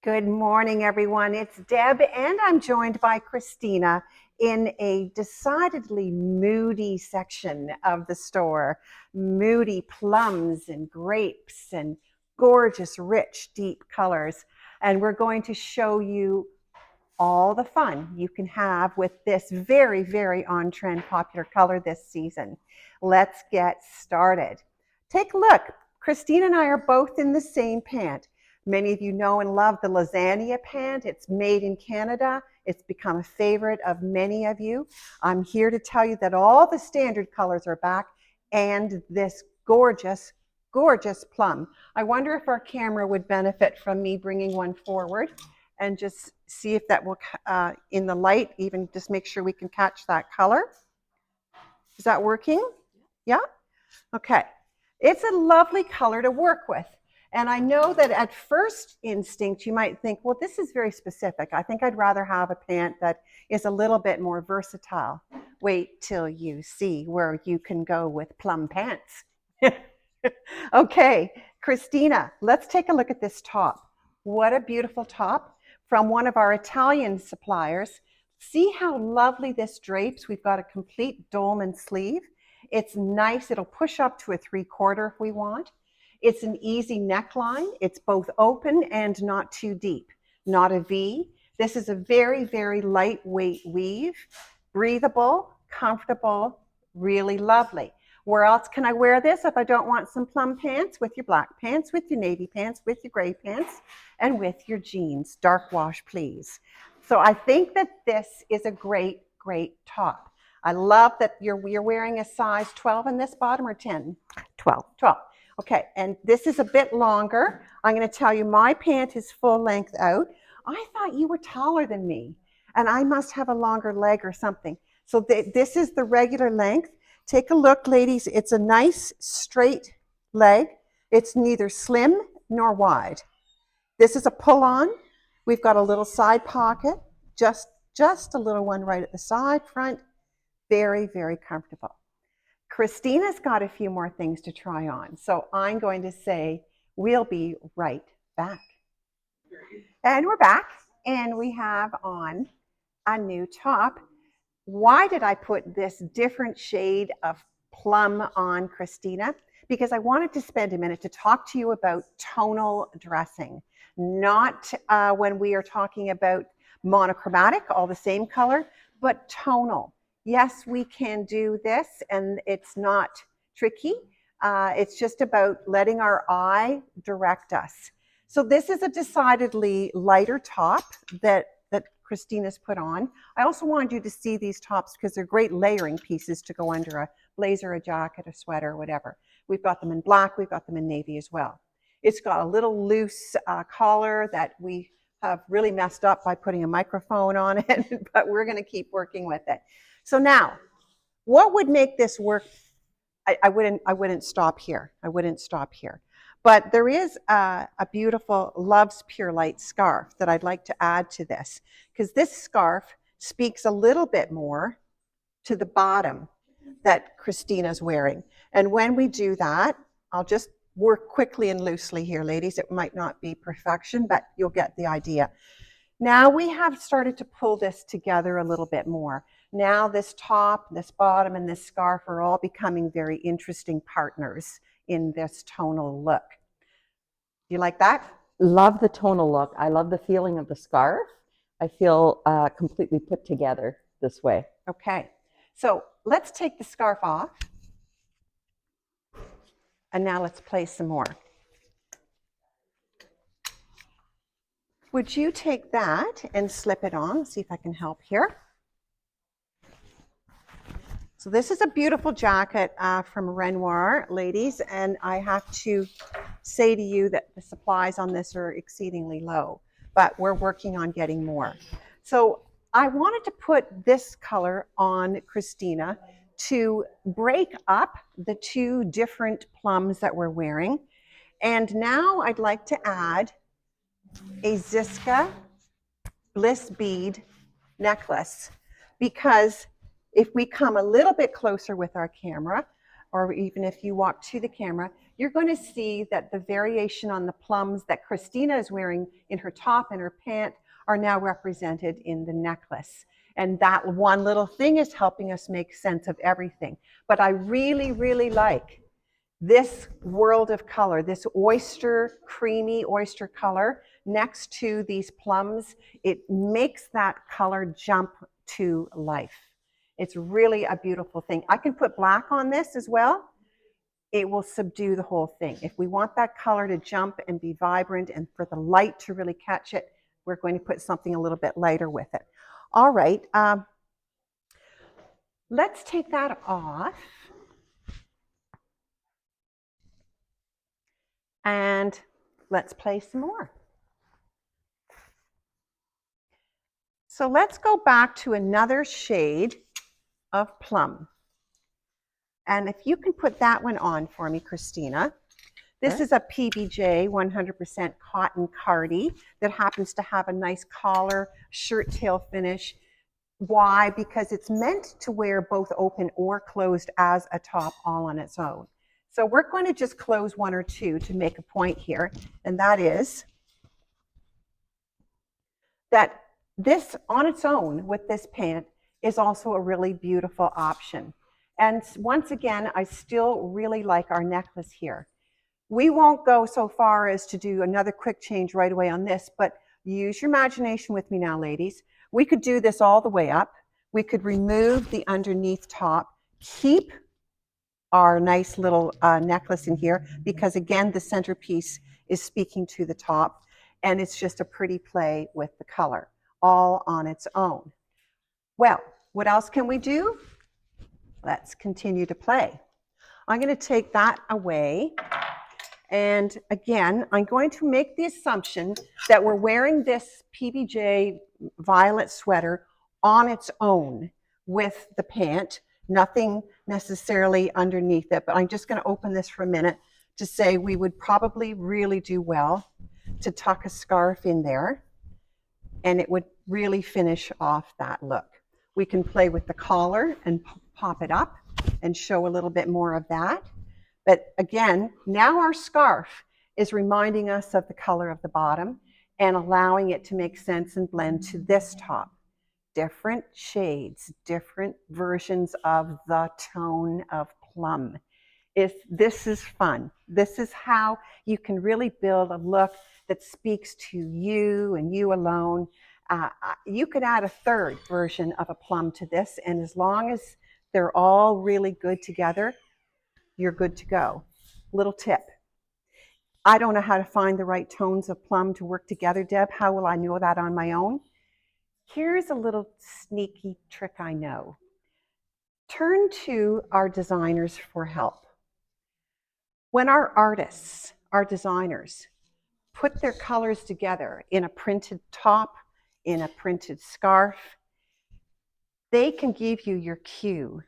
Good morning, everyone. It's Deb, and I'm joined by Christina in a decidedly moody section of the store. Moody plums and grapes and gorgeous, rich, deep colors. And we're going to show you all the fun you can have with this very, very on-trend popular color this season. Let's get started. Take a look. Christine and I are both in the same pant. Many of you know and love the lasagna pant. It's made in Canada. It's become a favorite of many of you. I'm here to tell you that all the standard colors are back and this gorgeous, gorgeous plum. I wonder if our camera would benefit from me bringing one forward and just see if that will, in the light, even just make sure we can catch that color. Is that working? Yeah? Okay. It's a lovely color to work with. And I know that at first instinct, you might think, well, this is very specific. I think I'd rather have a pant that is a little bit more versatile. Wait till you see where you can go with plum pants. Okay, Christina, let's take a look at this top. What a beautiful top from one of our Italian suppliers. See how lovely this drapes. We've got a complete dolman sleeve. It's nice. It'll push up to a 3/4 if we want. It's an easy neckline. It's both open and not too deep, not a V. This is a very, very lightweight weave, breathable, comfortable, really lovely. Where else can I wear this if I don't want some plum pants? With your black pants, with your navy pants, with your gray pants, and with your jeans. Dark wash, please. So I think that this is a great, great top. I love that you're wearing a size 12 in this bottom or 10? 12. 12. Okay, and this is a bit longer. I'm going to tell you my pant is full length out. I thought you were taller than me, and I must have a longer leg or something. So this is the regular length. Take a look, ladies. It's a nice straight leg. It's neither slim nor wide. This is a pull-on. We've got a little side pocket, just a little one right at the side, front. Very, very comfortable. Christina's got a few more things to try on, so I'm going to say we'll be right back. And we're back, and we have on a new top. Why did I put this different shade of plum on Christina? Because I wanted to spend a minute to talk to you about tonal dressing, not when we are talking about monochromatic, all the same color, but tonal. Yes, we can do this, and it's not tricky. It's just about letting our eye direct us. So this is a decidedly lighter top that Christina's put on. I also wanted you to see these tops because they're great layering pieces to go under a blazer, a jacket, a sweater, whatever. We've got them in black, we've got them in navy as well. It's got a little loose collar that we have really messed up by putting a microphone on it, but we're going to keep working with it. So now, what would make this work? I wouldn't stop here. I wouldn't stop here. But there is a beautiful Love's Pure Light scarf that I'd like to add to this, because this scarf speaks a little bit more to the bottom that Christina's wearing. And when we do that, I'll just work quickly and loosely here, ladies. It might not be perfection, but you'll get the idea. Now we have started to pull this together a little bit more. Now this top, this bottom, and this scarf are all becoming very interesting partners in this tonal look. Do you like that? Love the tonal look. I love the feeling of the scarf. I feel completely put together this way. Okay, so let's take the scarf off. And now let's play some more. Would you take that and slip it on? See if I can help here. So this is a beautiful jacket from Renoir, ladies, and I have to say to you that the supplies on this are exceedingly low, but we're working on getting more. So I wanted to put this color on Christina to break up the two different plums that we're wearing. And now I'd like to add a Ziska bliss bead necklace, because if we come a little bit closer with our camera, or even if you walk to the camera, you're going to see that the variation on the plums that Christina is wearing in her top and her pant are now represented in the necklace. And that one little thing is helping us make sense of everything. But I really, really like this world of color, this oyster, creamy oyster color next to these plums. It makes that color jump to life. It's really a beautiful thing. I can put black on this as well. It will subdue the whole thing. If we want that color to jump and be vibrant and for the light to really catch it, we're going to put something a little bit lighter with it. All right, let's take that off. And let's play some more. So let's go back to another shade of plum. And if you can put that one on for me, Christina. This is a PBJ 100% cotton cardi that happens to have a nice collar, shirt tail finish. Why? Because it's meant to wear both open or closed as a top all on its own. So we're going to just close one or two to make a point here, and that is that this on its own with this pant is also a really beautiful option. And once again, I still really like our necklace here. We won't go so far as to do another quick change right away on this, but use your imagination with me now, ladies. We could do this all the way up. We could remove the underneath top, keep our nice little necklace in here, because again, the centerpiece is speaking to the top, and it's just a pretty play with the color, all on its own. Well, what else can we do? Let's continue to play. I'm going to take that away. And again, I'm going to make the assumption that we're wearing this PBJ violet sweater on its own with the pant, nothing necessarily underneath it. But I'm just going to open this for a minute to say we would probably really do well to tuck a scarf in there, and it would really finish off that look. We can play with the collar and pop it up and show a little bit more of that. But again, now our scarf is reminding us of the color of the bottom and allowing it to make sense and blend to this top. Different shades, different versions of the tone of plum. This is fun. This is how you can really build a look that speaks to you and you alone. You could add a third version of a plum to this, and as long as they're all really good together, you're good to go. Little tip. I don't know how to find the right tones of plum to work together, Deb. How will I know that on my own? Here's a little sneaky trick I know. Turn to our designers for help. When our artists, our designers, put their colors together in a printed top, in a printed scarf, they can give you your cue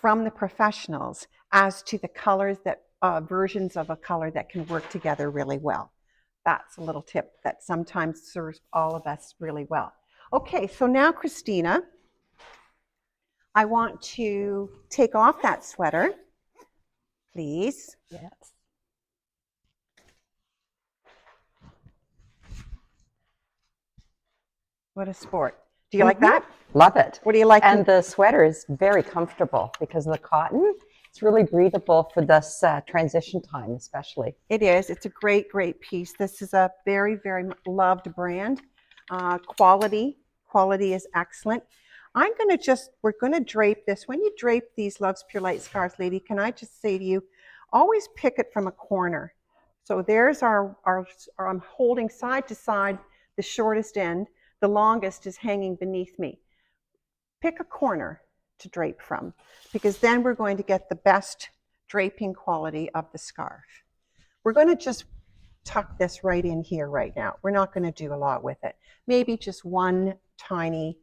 from the professionals as to the colors that versions of a color that can work together really well. That's a little tip that sometimes serves all of us really well. Okay, so now, Christina, I want to take off that sweater, please. Yes. What a sport. Do you like that? Love it. What do you like? And the sweater is very comfortable because of the cotton. It's really breathable for this transition time, especially. It is. It's a great, great piece. This is a very, very loved brand. Quality is excellent. We're going to drape this. When you drape these Love's Pure Light scarves, lady, can I just say to you, always pick it from a corner. So there's our I'm holding side to side the shortest end. The longest is hanging beneath me. Pick a corner to drape from, because then we're going to get the best draping quality of the scarf. We're going to just tuck this right in here right now. We're not going to do a lot with it. Maybe just one tiny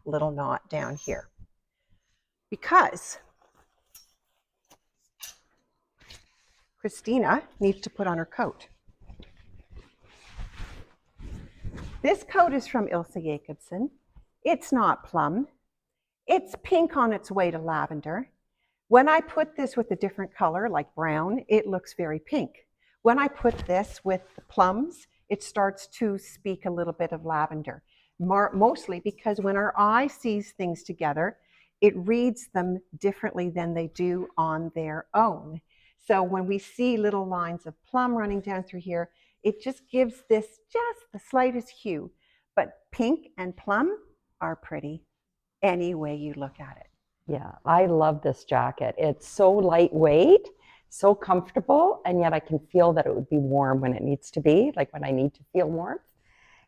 little knot down here. Because Christina needs to put on her coat. This coat is from Ilse Jacobsen. It's not plum. It's pink on its way to lavender. When I put this with a different color, like brown, it looks very pink. When I put this with the plums, it starts to speak a little bit of lavender, mostly because when our eye sees things together, it reads them differently than they do on their own. So when we see little lines of plum running down through here, it just gives this just the slightest hue. But pink and plum are pretty any way you look at it. Yeah, I love this jacket. It's so lightweight, so comfortable, and yet I can feel that it would be warm when it needs to be, like when I need to feel warmth.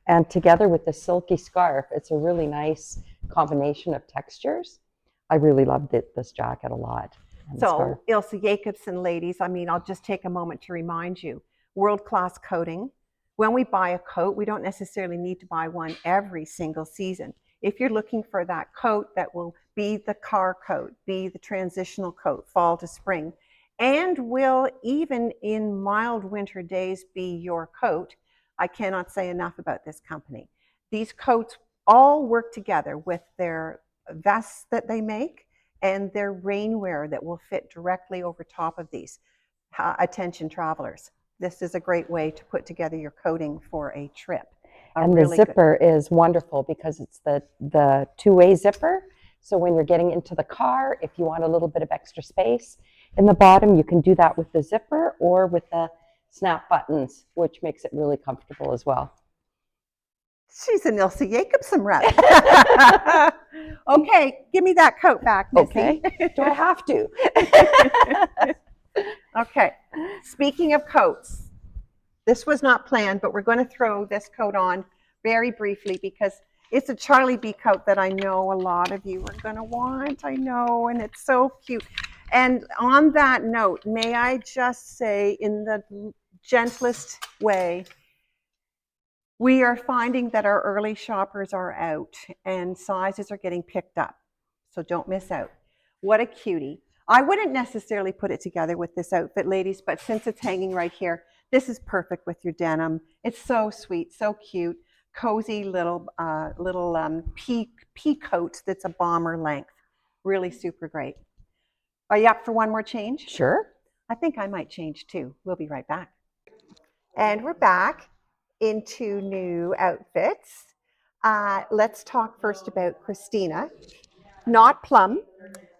And together with the silky scarf, it's a really nice combination of textures. I really loved this jacket a lot. And the scarf. So, Ilse Jacobson, ladies, I mean, I'll just take a moment to remind you, world-class coating. When we buy a coat, we don't necessarily need to buy one every single season. If you're looking for that coat that will be the car coat, be the transitional coat, fall to spring, and will even in mild winter days be your coat, I cannot say enough about this company. These coats all work together with their vests that they make and their rainwear that will fit directly over top of these. Attention travelers, this is a great way to put together your coating for a trip. And the zipper is wonderful because it's the two-way zipper. So when you're getting into the car, if you want a little bit of extra space in the bottom, you can do that with the zipper or with the snap buttons, which makes it really comfortable as well. She's an Ilse Jacobson rep. Okay, give me that coat back, Missy. Okay, do I have to? Okay, speaking of coats, this was not planned, but we're going to throw this coat on very briefly because it's a Charlie B coat that I know a lot of you are going to want. I know, and it's so cute. And on that note, may I just say in the gentlest way, we are finding that our early shoppers are out and sizes are getting picked up. So don't miss out. What a cutie. I wouldn't necessarily put it together with this outfit, ladies, but since it's hanging right here, this is perfect with your denim. It's so sweet, so cute, cozy little pea coat that's a bomber length. Really super great. Are you up for one more change? Sure. I think I might change too. We'll be right back. And we're back into new outfits. Let's talk first about Christina, not Plum,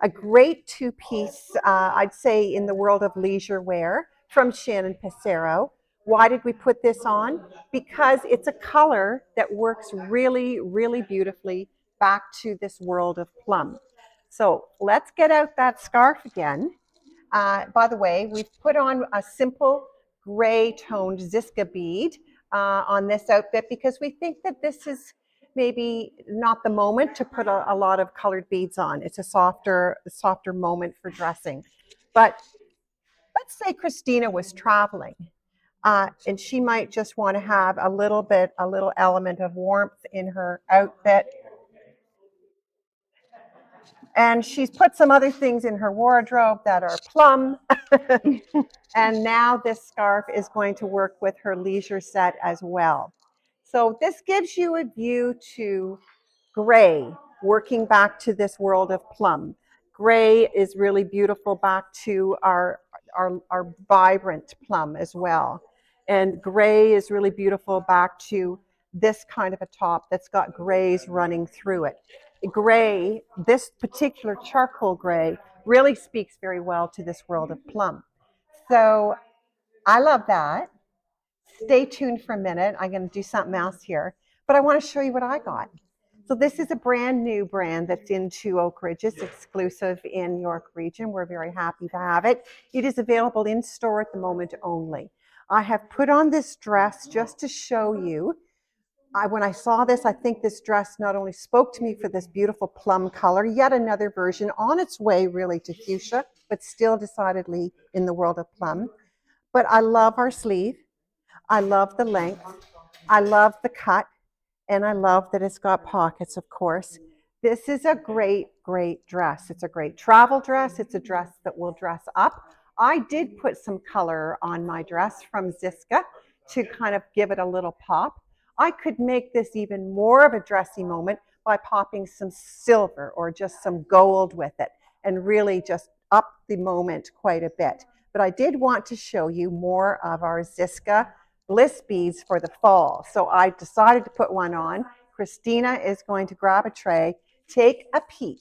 a great two-piece, I'd say in the world of leisure wear from Shannon Passero. Why did we put this on? Because it's a color that works really, really beautifully back to this world of plum. So let's get out that scarf again. By the way, we've put on a simple gray toned Ziska bead on this outfit because we think that this is maybe not the moment to put a lot of colored beads on. It's a softer moment for dressing. But let's say Christina was traveling and she might just want to have a little element of warmth in her outfit. And she's put some other things in her wardrobe that are plum. And now this scarf is going to work with her leisure set as well. So this gives you a view to gray, working back to this world of plum. Gray is really beautiful back to our vibrant plum as well. And gray is really beautiful back to this kind of a top that's got grays running through it. Gray, this particular charcoal gray, really speaks very well to this world of plum. So I love that. Stay tuned for a minute. I'm going to do something else here, but I want to show you what I got. So this is a brand new brand that's into Oak Ridge. It's exclusive in York Region. We're very happy to have it. It is available in store at the moment only. I have put on this dress just to show you. When I saw this, I think this dress not only spoke to me for this beautiful plum color, yet another version on its way really to fuchsia, but still decidedly in the world of plum. But I love our sleeve. I love the length. I love the cut. And I love that it's got pockets, of course. This is a great, great dress. It's a great travel dress. It's a dress that will dress up. I did put some color on my dress from Ziska to kind of give it a little pop. I could make this even more of a dressy moment by popping some silver or just some gold with it and really just up the moment quite a bit. But I did want to show you more of our Ziska bliss beads for the fall. So I decided to put one on. Christina is going to grab a tray, take a peek.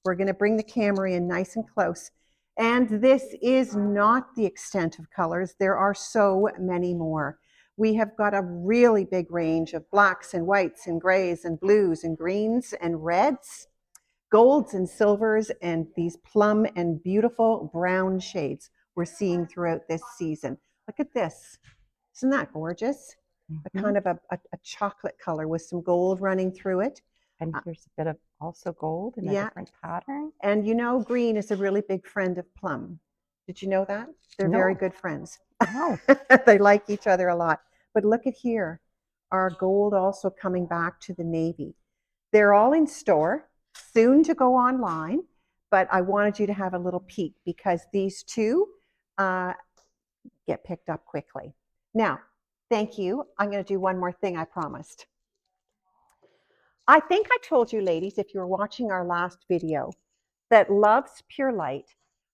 We're going to bring the camera in nice and close. And this is not the extent of colors. There are so many more. We have got a really big range of blacks and whites and grays and blues and greens and reds, golds and silvers, and these plum and beautiful brown shades we're seeing throughout this season. Look at this. Isn't that gorgeous? A kind of a chocolate color with some gold running through it. And here's a bit of also gold in a different pattern. And you know, green is a really big friend of plum. Did you know that? They're very good friends. No. They like each other a lot. But look at here, our gold also coming back to the navy. They're all in store, soon to go online, but I wanted you to have a little peek because these two get picked up quickly. Now, thank you. I'm going to do one more thing I promised. I think I told you, ladies, if you were watching our last video, that Love's Pure Light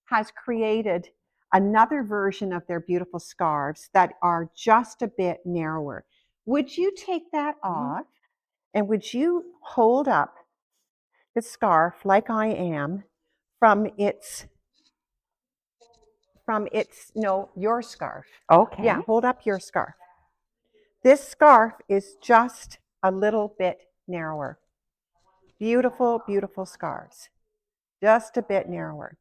has created another version of their beautiful scarves that are just a bit narrower. Would you take that off and would you hold up the scarf like I am from no, your scarf. Okay. Yeah, hold up your scarf. This scarf is just a little bit narrower. Beautiful, beautiful scarves. Just a bit narrower.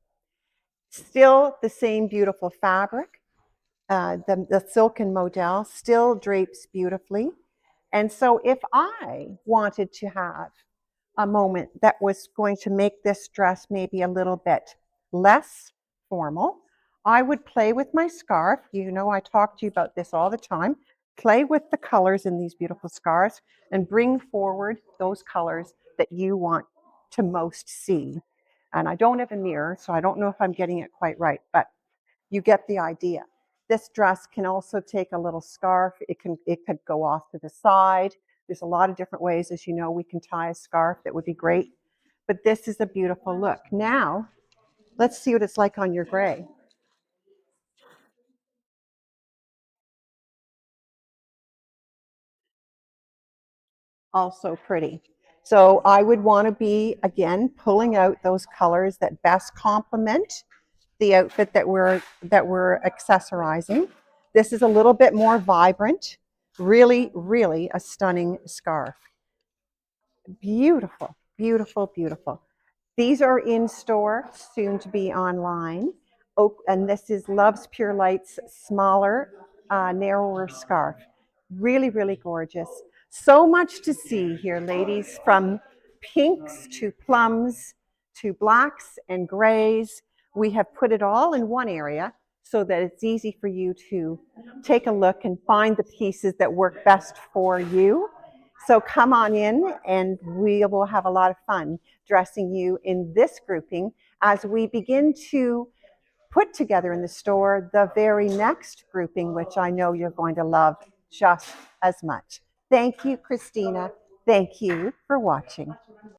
Still the same beautiful fabric. The silken modal still drapes beautifully. And so if I wanted to have a moment that was going to make this dress maybe a little bit less formal, I would play with my scarf. You know, I talk to you about this all the time. Play with the colors in these beautiful scarves and bring forward those colors that you want to most see. And I don't have a mirror, so I don't know if I'm getting it quite right, but you get the idea. This dress can also take a little scarf. It could go off to the side. There's a lot of different ways, as you know, we can tie a scarf that would be great. But this is a beautiful look. Now, let's see what it's like on your gray. Also pretty. So I would want to be, again, pulling out those colors that best complement the outfit that we're accessorizing. This is a little bit more vibrant. Really, really a stunning scarf. Beautiful, beautiful, beautiful. These are in store, soon to be online. Oh, and this is Love's Pure Light's smaller, narrower scarf. Really, really gorgeous. So much to see here, ladies, from pinks to plums to blacks and grays. We have put it all in one area so that it's easy for you to take a look and find the pieces that work best for you. So come on in and we will have a lot of fun dressing you in this grouping as we begin to put together in the store the very next grouping, which I know you're going to love just as much. Thank you, Christina. Thank you for watching.